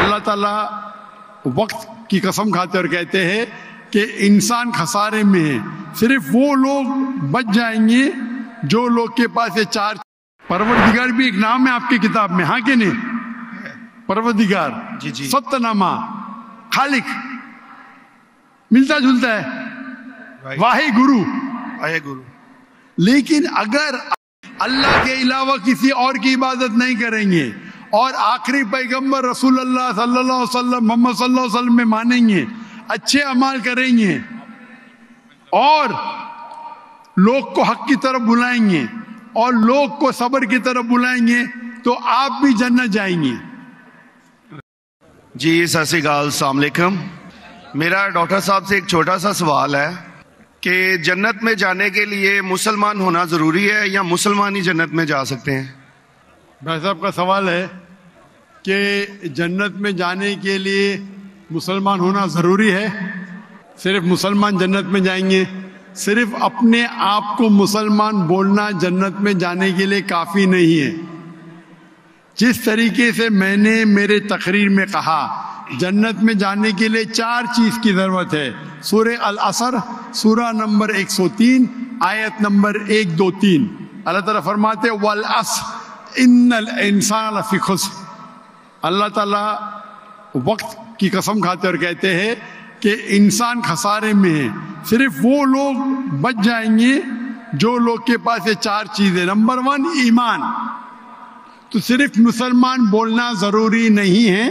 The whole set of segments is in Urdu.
اللہ تعالیٰ وقت کی قسم کھاتے اور کہتے ہیں کہ انسان خسارے میں ہے، صرف وہ لوگ بچ جائیں گے جو لوگ کے پاس یہ چار. پروردگار بھی ایک نام ہے آپ کی کتاب میں، ہاں کہ نہیں؟ پروردگار، ست نامہ، خالق، ملتا جلتا ہے، واحد گرو. لیکن اگر اللہ کے علاوہ کسی اور کی عبادت نہیں کریں گے اور آخری پیغمبر رسول اللہ صلی اللہ علیہ وسلم محمد صلی اللہ علیہ وسلم میں مانیں گے، اچھے اعمال کریں گے اور لوگ کو حق کی طرف بلائیں گے اور لوگ کو صبر کی طرف بلائیں گے تو آپ بھی جنت جائیں گے. جی سر سی گال، السلام علیکم. میرا ڈاکٹر صاحب سے ایک چھوٹا سا سوال ہے کہ جنت میں جانے کے لیے مسلمان ہونا ضروری ہے یا مسلمان ہی جنت میں جا سکتے ہیں؟ بھائی صاحب کا سوال ہے کہ جنت میں جانے کے لیے مسلمان ہونا ضروری ہے؟ صرف مسلمان جنت میں جائیں گے؟ صرف اپنے آپ کو مسلمان بولنا جنت میں جانے کے لیے کافی نہیں ہے. جس طریقے سے میں نے میرے تقریر میں کہا جنت میں جانے کے لیے چار چیز کی ضرورت ہے. سورہ العصر سورہ نمبر 103 آیت نمبر 1 2 3 اللہ تعالیٰ فرماتے والعصر ان الانسان لفی خسر. اللہ تعالیٰ وقت کی قسم کھاتے اور کہتے ہیں کہ انسان خسارے میں ہے، صرف وہ لوگ بچ جائیں گے جو لوگ کے پاس یہ چار چیزیں. نمبر 1 ایمان. تو صرف مسلمان بولنا ضروری نہیں ہے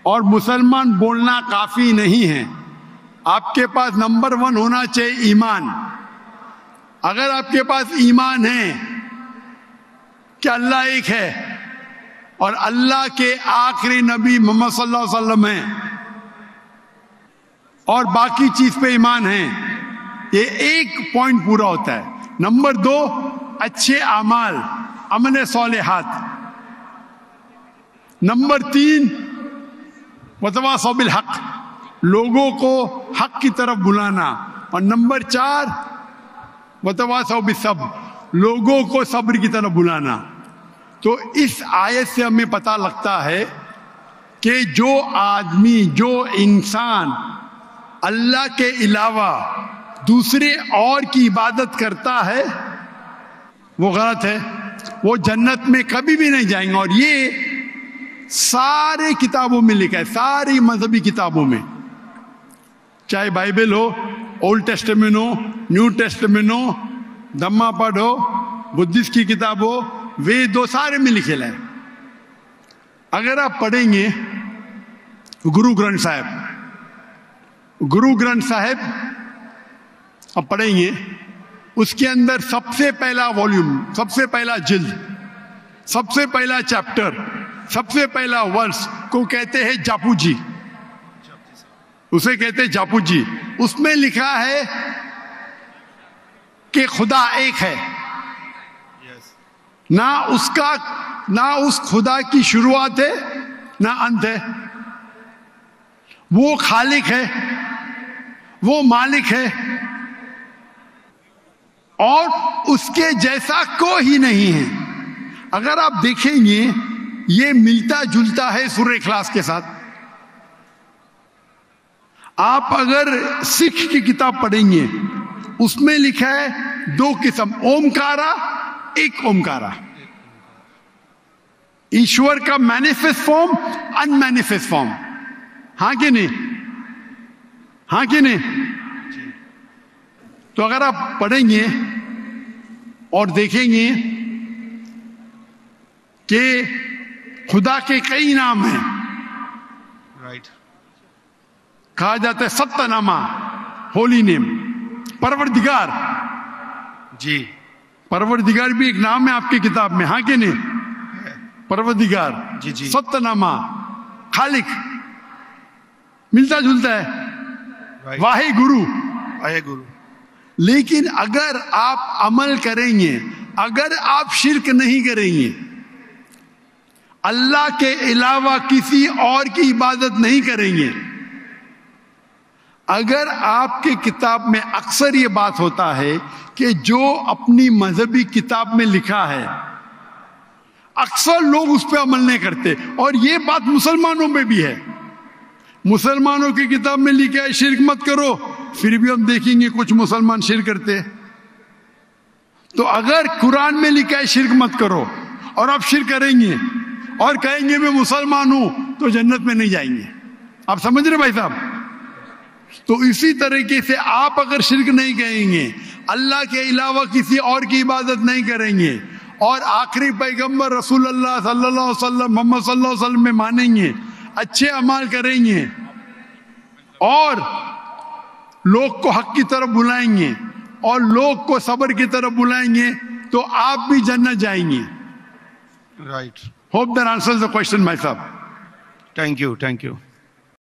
اور مسلمان بولنا کافی نہیں ہے. آپ کے پاس نمبر 1 ہونا چاہیے ایمان. اگر آپ کے پاس ایمان ہے کہ اللہ ایک ہے اور اللہ کے آخری نبی محمد صلی اللہ علیہ وسلم ہیں اور باقی چیز پہ ایمان ہے، یہ ایک پوائنٹ پورا ہوتا ہے. نمبر 2 اچھے اعمال، عمل صالحات. نمبر 3 وتواصوا بالحق، لوگوں کو حق کی طرف بلانا. اور نمبر 4 وتواصوا بالصبر، لوگوں کو صبر کی طرف بلانا. تو اس آیت سے ہمیں پتہ لگتا ہے کہ جو آدمی، جو انسان اللہ کے علاوہ دوسرے اور کی عبادت کرتا ہے وہ غلط ہے، وہ جنت میں کبھی بھی نہیں جائیں گے. اور یہ سارے کتابوں میں لکھا ہے، ساری مذہبی کتابوں میں، چاہے بائبل ہو، اولڈ ٹیسٹمنٹ ہو، نیو ٹیسٹمنٹ ہو، دھما پڑھ ہو، بدھسٹ کی کتاب ہو، وید ہو، سارے میں لکھے لائے. اگر آپ پڑھیں گے گرو گرنتھ صاحب آپ پڑھیں گے، اس کے اندر سب سے پہلا والیوم، سب سے پہلا جلد، سب سے پہلا چیپٹر، سب سے پہلا ورس کو کہتے ہیں جاپو جی، اسے کہتے ہیں جاپو جی. اس میں لکھا ہے کہ خدا ایک ہے، نہ اس خدا کی شروعات ہے نہ انت ہے. وہ خالق ہے، وہ مالک ہے اور اس کے جیسا کوئی ہی نہیں ہے. اگر آپ دیکھیں گے یہ ملتا جلتا ہے سورہ اخلاص کے ساتھ. آپ اگر سکھ کی کتاب پڑھیں گے اس میں لکھا ہے 2 قسم، اومکارا، ایک اومکارا، ایشور کا مینیفیسٹ فارم، ان مینیفیسٹ فارم. ہاں کہ نہیں؟ ہاں کہ نہیں؟ تو اگر آپ پڑھیں گے اور دیکھیں گے کہ خدا کے کئی نام ہیں، کہا جاتا ہے ست نامہ، ہولی نیم، پروردگار. جی پروردگار بھی ایک نام ہے آپ کی کتاب میں، ہاں کہ نہیں؟ پروردگار، ست نامہ، خالق، ملتا جلتا ہے، واحد گرو. لیکن اگر آپ عمل کریں گے، اگر آپ شرک نہیں کریں گے، اللہ کے علاوہ کسی اور کی عبادت نہیں کریں گے، اگر آپ کے کتاب میں اکثر یہ بات ہوتا ہے کہ جو اپنی مذہبی کتاب میں لکھا ہے اکثر لوگ اس پہ عمل نہیں کرتے. اور یہ بات مسلمانوں میں بھی ہے. مسلمانوں کی کتاب میں لکھا ہے شرک مت کرو, پھر بھی ہم دیکھیں گے کچھ مسلمان شرک کرتے. تو اگر قرآن میں لکھا ہے شرک مت کرو اور آپ شرک کریں گے اور کہیں گے میں مسلمان ہوں, تو جنت میں نہیں جائیں گے. آپ سمجھ رہے بھائی صاحب؟ تو اسی طریقے سے آپ اگر شرک نہیں کہیں گے, اللہ کے علاوہ کسی اور کی عبادت نہیں کریں گے, اور آخری پیغمبر رسول اللہ صلی اللہ علیہ وسلم محمد صلی اللہ علیہ وسلم میں مانیں گے, اچھے اعمال کریں گے, اور لوگ کو حق کی طرف بلائیں گے, اور لوگ کو صبر کی طرف بلائیں گے, تو آپ بھی جنت جائیں گے. Right. Hope that answers the question, my sir. Thank you.